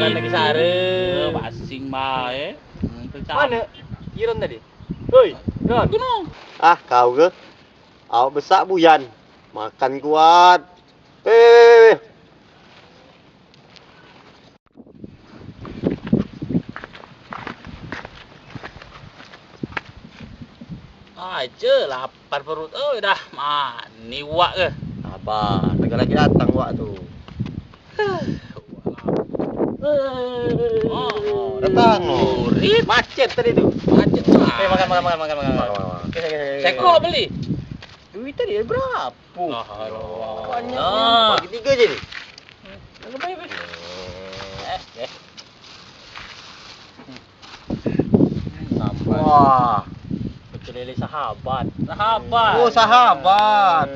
Jalan lagi sare. Basing bae. Mana? Iron tadi. Hoi, Ron. Ah, kau ke? Awak besar buyan. Makan kuat. Eh. Aje lapar perut. Oh, dah mani wak ke. Sabar, tengah lagi datang wak tu. Oh, Datang no. Rit. Macet tadi tu. Macet. Makan. Seko beli. Duit tadi berapa? Banyak. Bagi 3 je ni. Baik. Wah. Kelele sahabat. Sahabat. Oh, sahabat.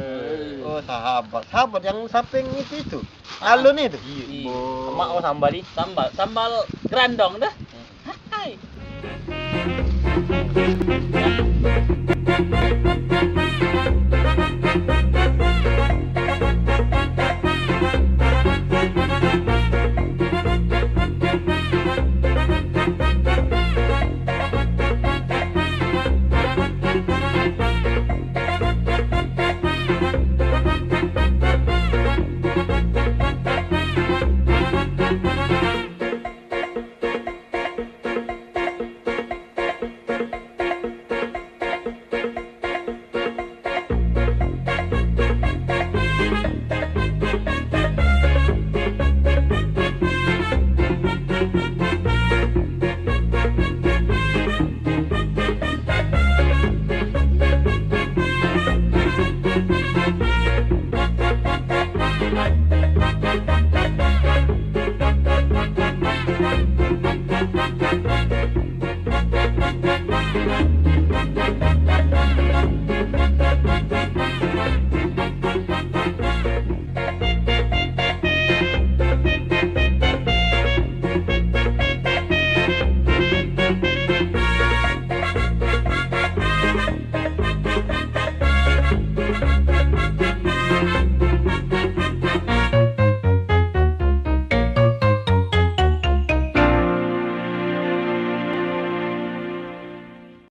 Oh, sahabat. Sahabat yang samping itu. Alun itu. Mak mau sambal ni. Sambal grandong dah. Hai. Ya.